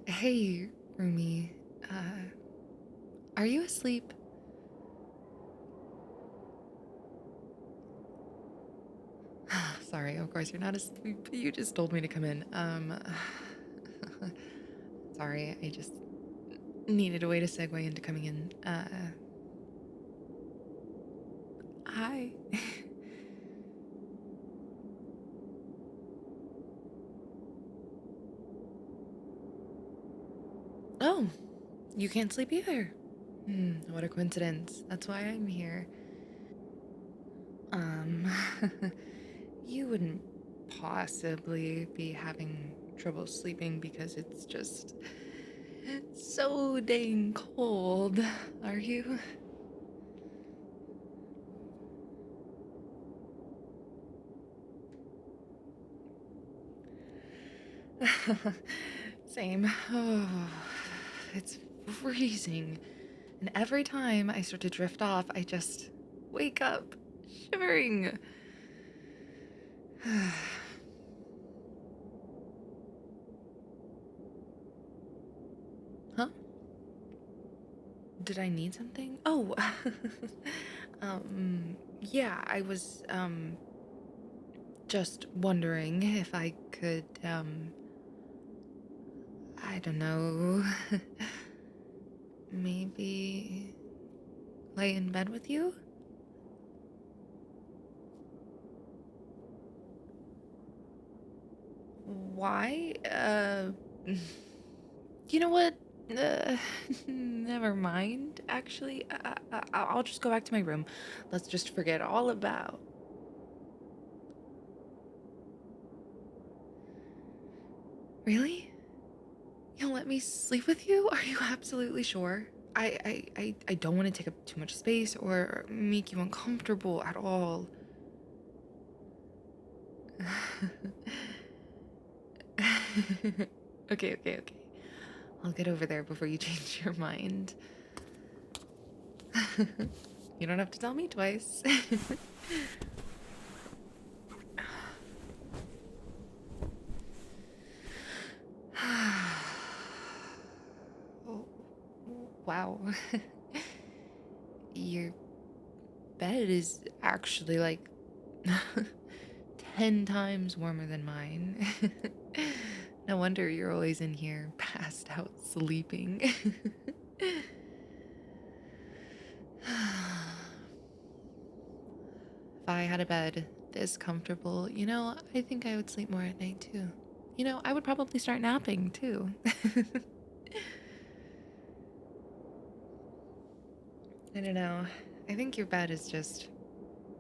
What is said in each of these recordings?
Hey, Rumi. Are you asleep? Sorry, of course you're not asleep. You just told me to come in. Sorry, I just needed a way to segue into coming in. Hi. Oh, you can't sleep either. What a coincidence. That's why I'm here. Um, you wouldn't possibly be having trouble sleeping because it's just so dang cold, are you? Same. Oh, it's freezing. And every time I start to drift off, I just wake up shivering. Huh? Did I need something? Oh, yeah, I was, just wondering if I could, I don't know, maybe lay in bed with you? Why? You know what? Never mind, actually. I'll just go back to my room. Let's just forget all about. Really? You'll let me sleep with you? Are you absolutely sure? I don't want to take up too much space or make you uncomfortable at all. Okay. I'll get over there before you change your mind. You don't have to tell me twice. Oh, wow. Your bed is actually like 10 times warmer than mine. No wonder you're always in here, passed out, sleeping. If I had a bed this comfortable, I think I would sleep more at night too. I would probably start napping too. I don't know. I think your bed is just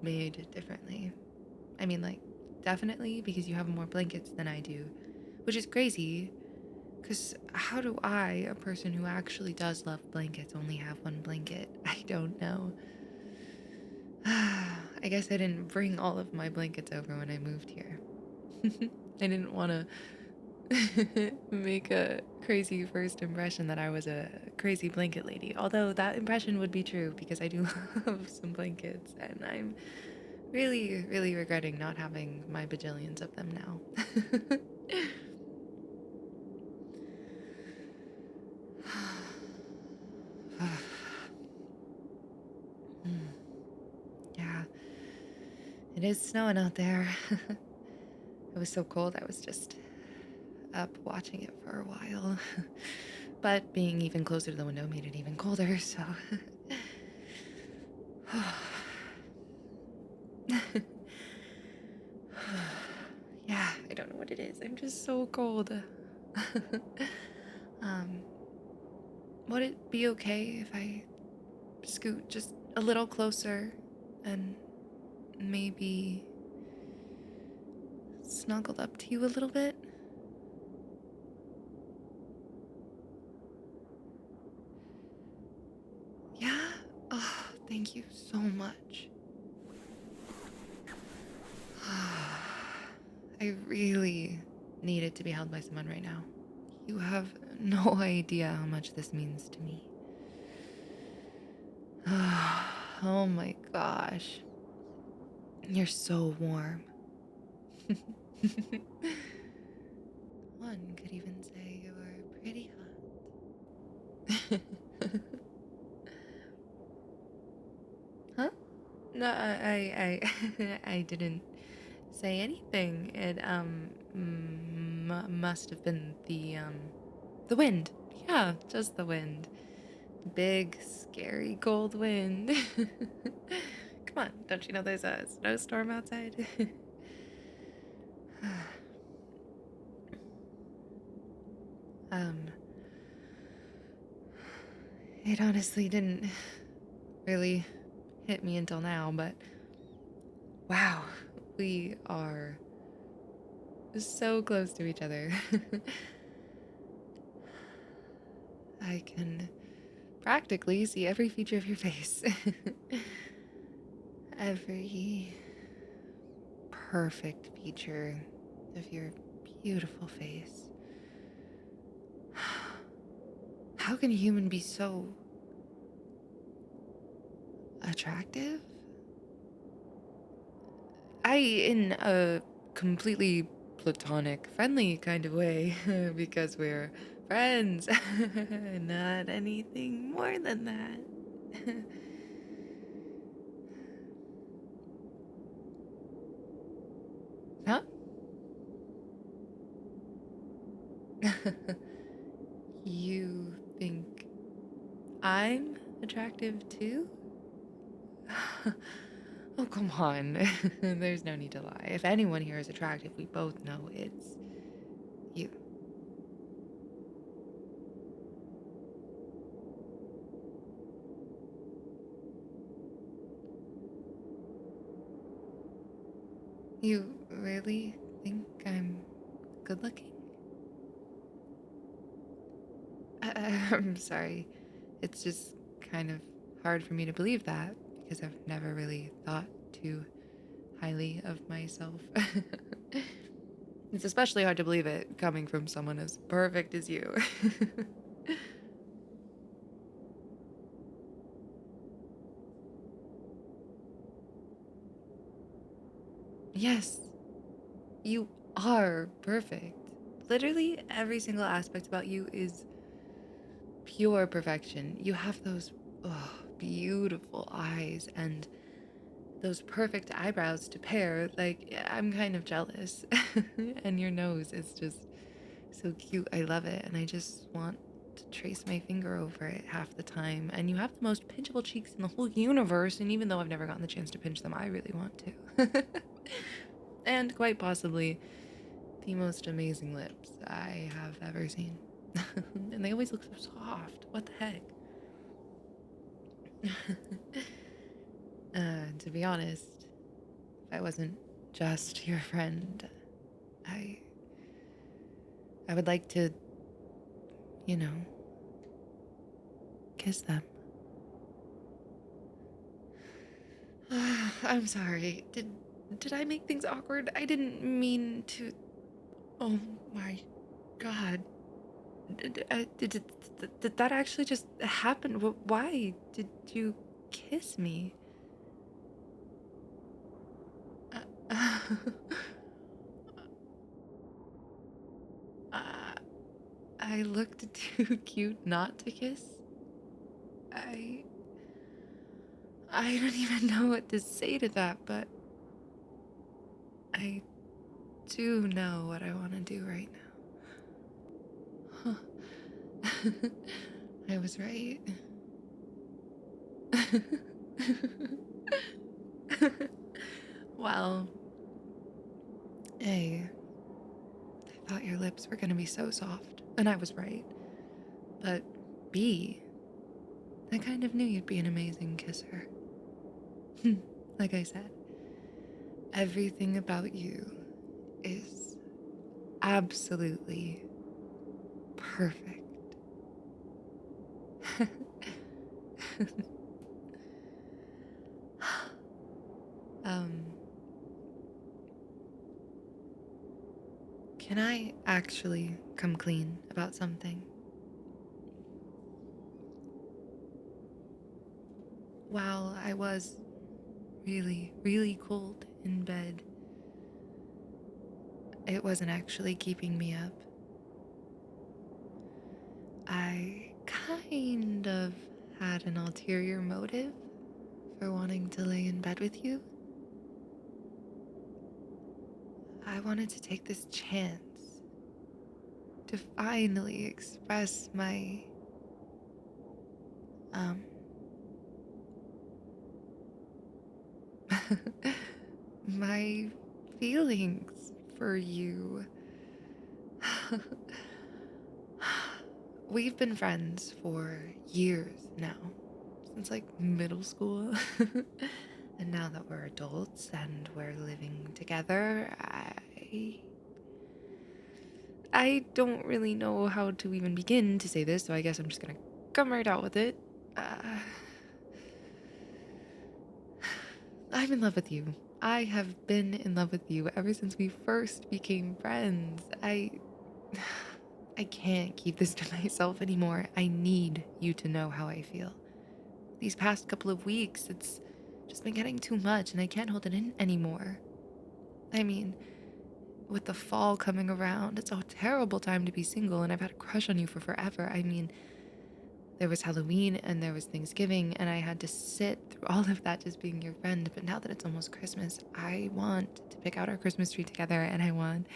made differently. I mean, like, definitely because you have more blankets than I do, which is crazy. Because how do I, a person who actually does love blankets, only have one blanket? I don't know. I guess I didn't bring all of my blankets over when I moved here. I didn't want to make a crazy first impression that I was a crazy blanket lady. Although that impression would be true because I do love some blankets and I'm really, really regretting not having my bajillions of them now. Yeah, it is snowing out there. It was so cold, I was just up watching it for a while. But being even closer to the window made it even colder, so. Yeah, I don't know what it is. I'm just so cold. um, would it be okay if I scoot just a little closer and maybe snuggled up to you a little bit? Yeah? Oh, thank you so much. I really needed to be held by someone right now. You have no idea how much this means to me. Oh my gosh. You're so warm. one could even say you were pretty hot. Huh? No, I didn't say anything. It must have been the wind. Yeah, just the wind. Big, scary, cold wind. Come on, don't you know there's a snowstorm outside? um, it honestly didn't really hit me until now, but wow, we are so close to each other. I can practically see every feature of your face. Every perfect feature of your beautiful face. How can a human be so attractive? In a completely platonic, friendly kind of way, because we're friends, not anything more than that. Huh? You think I'm attractive too? Oh, come on. There's no need to lie. If anyone here is attractive, we both know it's you. You really think I'm good looking? I'm sorry. It's just kind of hard for me to believe that because I've never really thought too highly of myself. It's especially hard to believe it coming from someone as perfect as you. Yes, you are perfect. Literally every single aspect about you is pure perfection. You have those beautiful eyes and those perfect eyebrows to pair. Like, I'm kind of jealous. And your nose is just so cute. I love it. And I just want to trace my finger over it half the time. And you have the most pinchable cheeks in the whole universe. And even though I've never gotten the chance to pinch them, I really want to. And quite possibly the most amazing lips I have ever seen. And they always look so soft. What the heck? To be honest, if I wasn't just your friend, I would like to, you know, kiss them. I'm sorry. Did I make things awkward? I didn't mean to. Oh my god. Did that actually just happen? Why did you kiss me? Uh, uh, I looked too cute not to kiss. I I don't even know what to say to that, but I do know what I want to do right now. Huh. I was right. Well, A, I thought your lips were gonna be so soft, and I was right. But B, I kind of knew you'd be an amazing kisser. Like I said, everything about you is absolutely perfect. um, can I actually come clean about something? While I was really, really cold in bed, it wasn't actually keeping me up. I kind of had an ulterior motive for wanting to lay in bed with you. I wanted to take this chance to finally express um, my feelings for you. We've been friends for years now, since like middle school. And now that we're adults and we're living together, I don't really know how to even begin to say this, so I guess I'm just gonna come right out with it. I'm in love with you. I have been in love with you ever since we first became friends. I can't keep this to myself anymore. I need you to know how I feel. These past couple of weeks, it's just been getting too much and I can't hold it in anymore. I mean, with the fall coming around, it's a terrible time to be single and I've had a crush on you for forever. I mean, there was Halloween and there was Thanksgiving and I had to sit through all of that just being your friend. But now that it's almost Christmas, I want to pick out our Christmas tree together and I want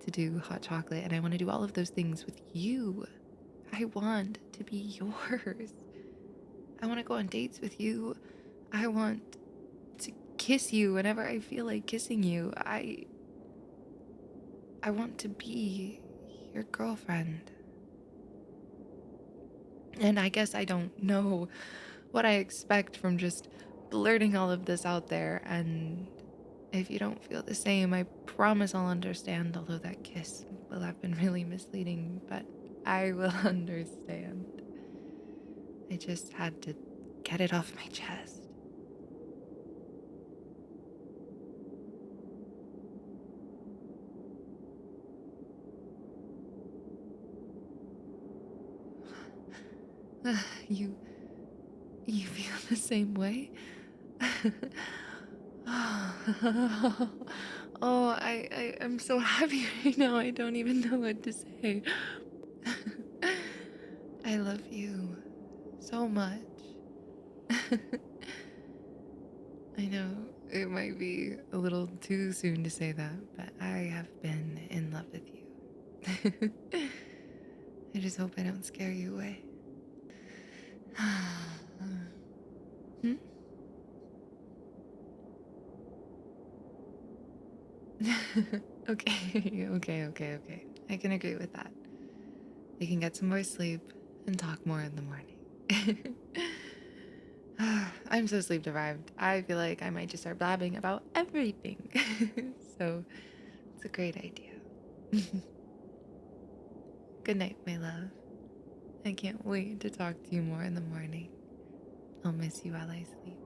to do hot chocolate and I want to do all of those things with you. I want to be yours. I want to go on dates with you. I want to kiss you whenever I feel like kissing you. I want to be your girlfriend. And I guess I don't know what I expect from just blurting all of this out there. And if you don't feel the same, I promise I'll understand, although that kiss will have been really misleading, but I will understand. I just had to get it off my chest. You feel the same way? Oh, I'm so happy right now. I don't even know what to say. I love you so much. I know it might be a little too soon to say that, but I have been in love with you. I just hope I don't scare you away. Hmm? Okay. I can agree with that. You can get some more sleep and talk more in the morning. I'm so sleep deprived. I feel like I might just start blabbing about everything. So it's a great idea. Good night, my love. I can't wait to talk to you more in the morning. I'll miss you while I sleep.